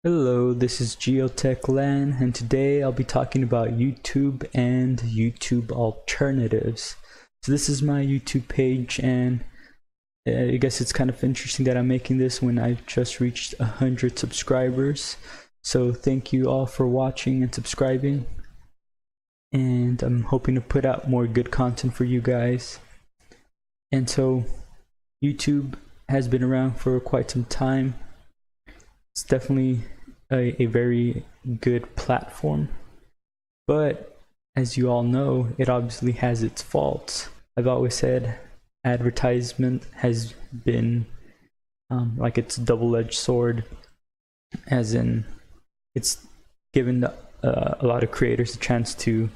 Hello, this is GeotechLan, and today I'll be talking about YouTube and YouTube alternatives. So this is my YouTube page, and I guess it's kind of interesting that I'm making this when I've just reached 100 subscribers. So thank you all for watching and subscribing, and I'm hoping to put out more good content for you guys. And so YouTube has been around for quite some time. It's definitely a very good platform, but as you all know, it obviously has its faults. I've always said advertisement has been like it's a double-edged sword, as in it's given a lot of creators a chance to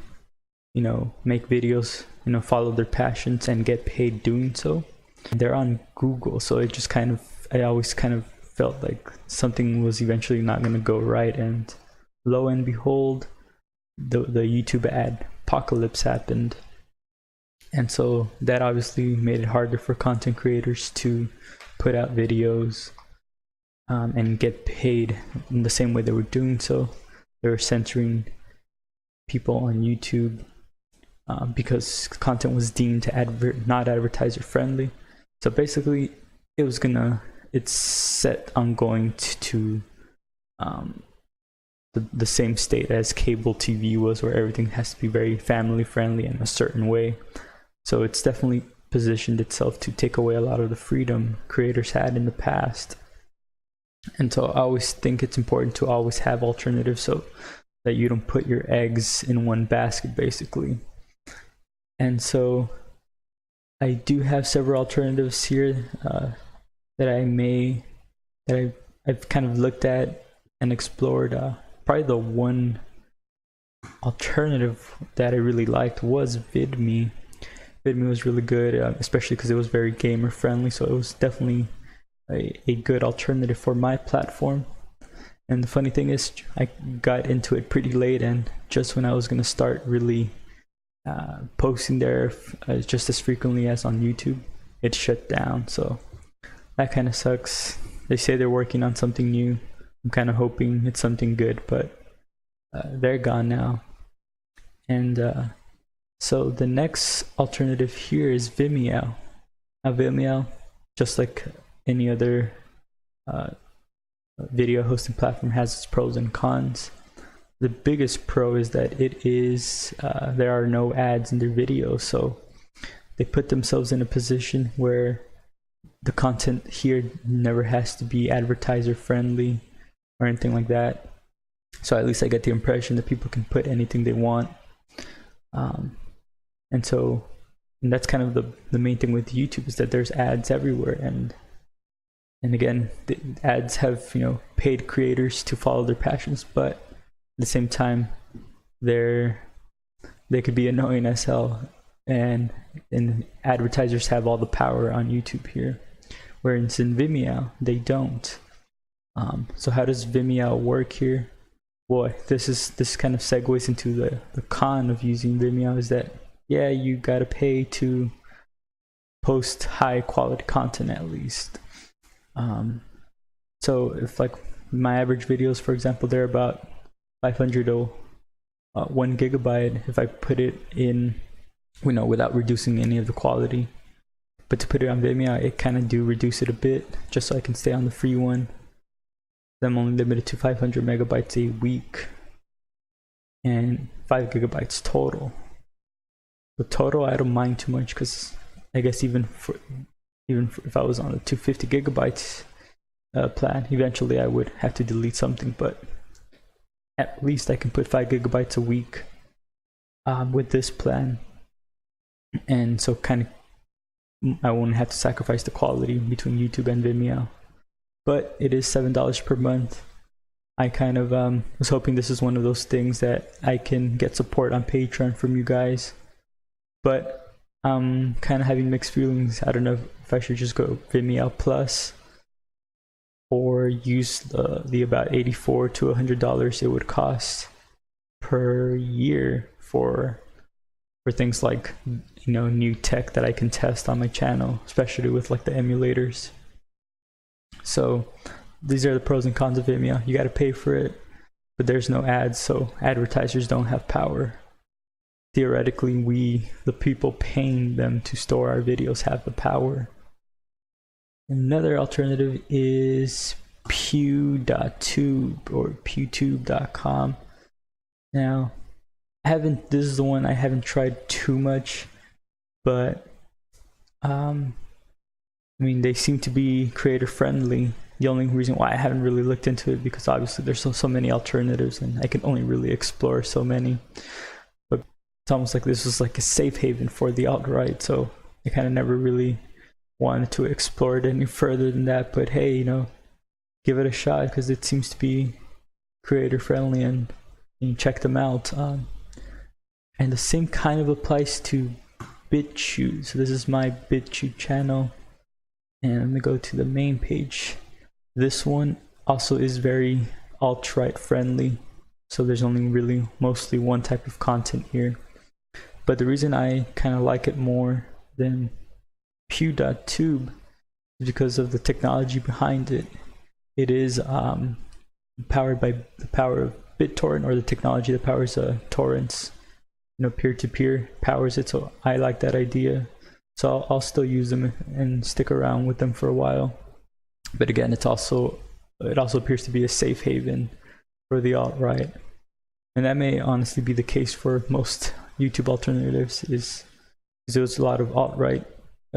make videos, follow their passions and get paid doing so. They're on Google, so it just I always kind of felt like something was eventually not going to go right, and lo and behold, the YouTube ad apocalypse happened. And so that obviously made it harder for content creators to put out videos and get paid in the same way they were doing so. They were censoring people on YouTube because content was deemed to not advertiser friendly. So basically it's set on going to the same state as cable TV was, where everything has to be very family friendly in a certain way. So it's definitely positioned itself to take away a lot of the freedom creators had in the past. And so I always think it's important to always have alternatives so that you don't put your eggs in one basket, basically. And so I do have several alternatives here that I've kind of looked at and explored. Probably the one alternative that I really liked was VidMe. VidMe was really good, especially because it was very gamer friendly, so it was definitely a good alternative for my platform. And the funny thing is, I got into it pretty late, and just when I was going to start really posting there just as frequently as on YouTube, it shut down. So that kind of sucks. They say they're working on something new. I'm kind of hoping it's something good, but they're gone now. And so the next alternative here is Vimeo. Now Vimeo, just like any other video hosting platform, has its pros and cons. The biggest pro is that there are no ads in their videos, so they put themselves in a position where the content here never has to be advertiser friendly or anything like that. So at least I get the impression that people can put anything they want. And that's kind of the main thing with YouTube, is that there's ads everywhere. And again, the ads have, paid creators to follow their passions, but at the same time, they could be annoying as hell. And advertisers have all the power on YouTube here, whereas in Vimeo they don't. So how does Vimeo work here? Boy, this kind of segues into the con of using Vimeo, is that you gotta pay to post high quality content at least. So if like my average videos, for example, they're about 500 to 1 gigabyte if I put it in, without reducing any of the quality. But to put it on Vimeo, it kind of do reduce it a bit, just so I can stay on the free one. I'm only limited to 500 megabytes a week and 5 gigabytes total. The total I don't mind too much, because I guess even if I was on a 250 gigabytes plan, eventually I would have to delete something, but at least I can put 5 gigabytes a week with this plan. And so I won't have to sacrifice the quality between YouTube and Vimeo. But it is $7 per month. I kind of was hoping this is one of those things that I can get support on Patreon from you guys, but I'm kind of having mixed feelings. I don't know if I should just go Vimeo Plus or use the about $84 to $100 it would cost per year for things like new tech that I can test on my channel, especially with like the emulators. So these are the pros and cons of Vimeo. You got to pay for it, but there's no ads, so advertisers don't have power. Theoretically, we, the people paying them to store our videos, have the power. Another alternative is Dtube or pewtube.com. Now, this is the one I haven't tried too much, but I mean, they seem to be creator friendly. The only reason why I haven't really looked into it, because obviously there's so many alternatives and I can only really explore so many. But it's almost like this was like a safe haven for the alt-right, so I kind of never really wanted to explore it any further than that. But hey, you know, give it a shot because it seems to be creator friendly, and you check them out. And the same kind of applies to Dtube. So this is my Dtube channel, and let me go to the main page. This one also is very alt-right friendly, so there's only really mostly one type of content here. But the reason I kind of like it more than Dtube is because of the technology behind it. It is powered by the power of BitTorrent, or the technology that powers torrents. You know, peer-to-peer powers it, so I like that idea. So I'll still use them and stick around with them for a while. But again, it also appears to be a safe haven for the alt-right, and that may honestly be the case for most YouTube alternatives. Is there was a lot of alt-right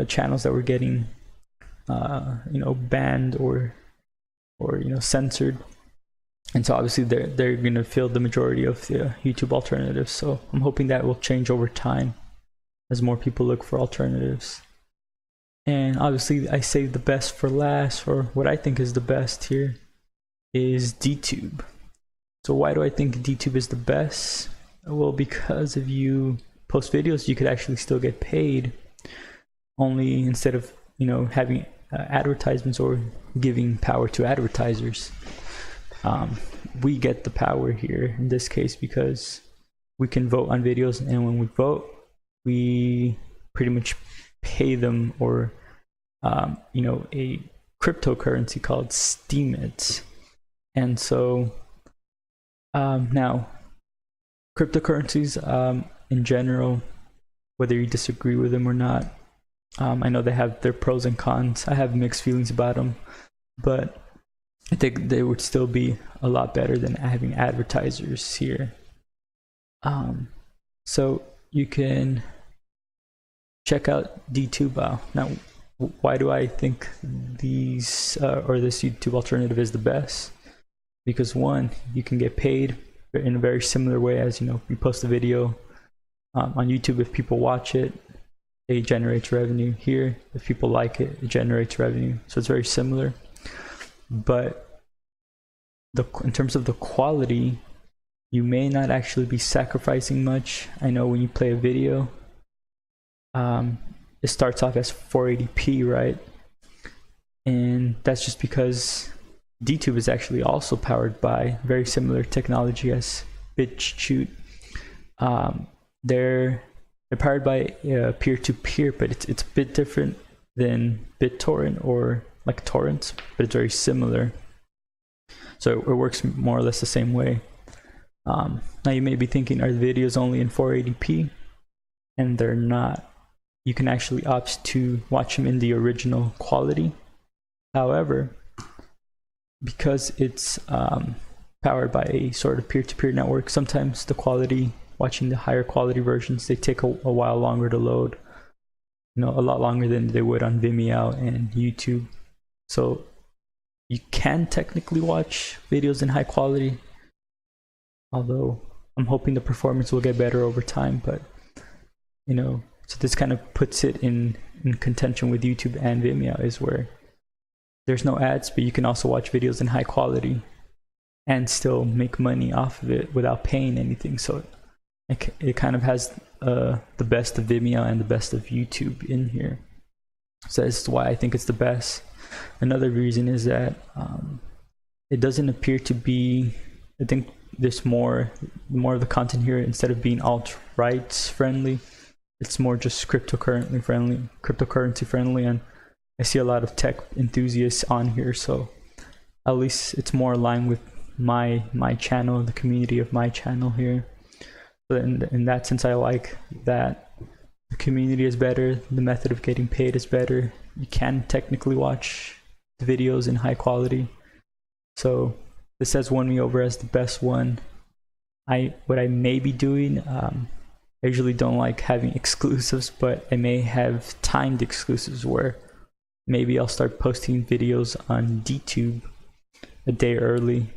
channels that were getting you know, banned or you know, censored, and so obviously they're going to fill the majority of the YouTube alternatives. So I'm hoping that will change over time as more people look for alternatives. And obviously I saved the best for last, or what I think is the best here is Dtube. So why do I think Dtube is the best? Well, because if you post videos, you could actually still get paid, only instead of, you know, having advertisements or giving power to advertisers. We get the power here in this case because we can vote on videos, and when we vote, we pretty much pay them, or you know, a cryptocurrency called Steemit. And so now cryptocurrencies in general, whether you disagree with them or not, I know they have their pros and cons. I have mixed feelings about them, but I think they would still be a lot better than having advertisers here. So you can check out Dtube. Now, why do I think these or this YouTube alternative is the best? Because one, you can get paid in a very similar way as, you know, you post a video on YouTube. If people watch it, it generates revenue. Here, if people like it, it generates revenue. So it's very similar. But in terms of the quality, you may not actually be sacrificing much. I know when you play a video, it starts off as 480p, right? And that's just because Dtube is actually also powered by very similar technology as Dtube. They're powered by peer-to-peer, but it's a bit different than BitTorrent or like torrents, but it's very similar. So it works more or less the same way. Now you may be thinking, are the videos only in 480p? And they're not. You can actually opt to watch them in the original quality. However, because it's powered by a sort of peer-to-peer network, sometimes the quality, watching the higher quality versions, they take a while longer to load. You know, a lot longer than they would on Vimeo and YouTube. So you can technically watch videos in high quality, although I'm hoping the performance will get better over time. But you know, so this kind of puts it in contention with YouTube and Vimeo, is where there's no ads, but you can also watch videos in high quality and still make money off of it without paying anything. So it kind of has the best of Vimeo and the best of YouTube in here. So that's why I think it's the best. Another reason is that it doesn't appear to be, I think there's more of the content here, instead of being alt-right friendly, it's more just cryptocurrency friendly, and I see a lot of tech enthusiasts on here. So at least it's more aligned with my channel, the community of my channel here. So in that sense, I like that the community is better, the method of getting paid is better. You can technically watch the videos in high quality. So this has won me over as the best one. What I may be doing, I usually don't like having exclusives, but I may have timed exclusives where maybe I'll start posting videos on Dtube a day early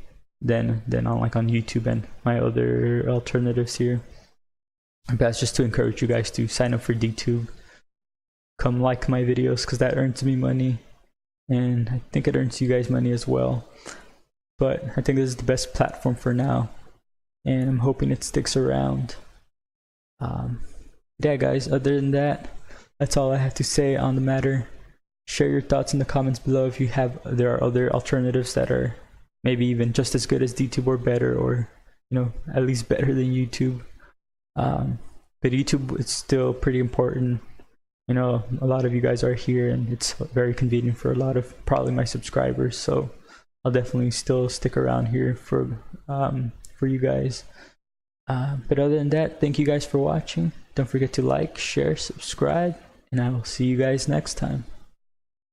than on YouTube and my other alternatives here. But that's just to encourage you guys to sign up for Dtube. Come like my videos, because that earns me money, and I think it earns you guys money as well. But I think this is the best platform for now, and I'm hoping it sticks around. Yeah guys, other than that, that's all I have to say on the matter. Share your thoughts in the comments below if there are other alternatives that are maybe even just as good as Dtube or better, or at least better than YouTube. But YouTube, it's still pretty important. A lot of you guys are here, and it's very convenient for a lot of probably my subscribers, so I'll definitely still stick around here for you guys. But other than that, thank you guys for watching. Don't forget to like, share, subscribe, and I will see you guys next time.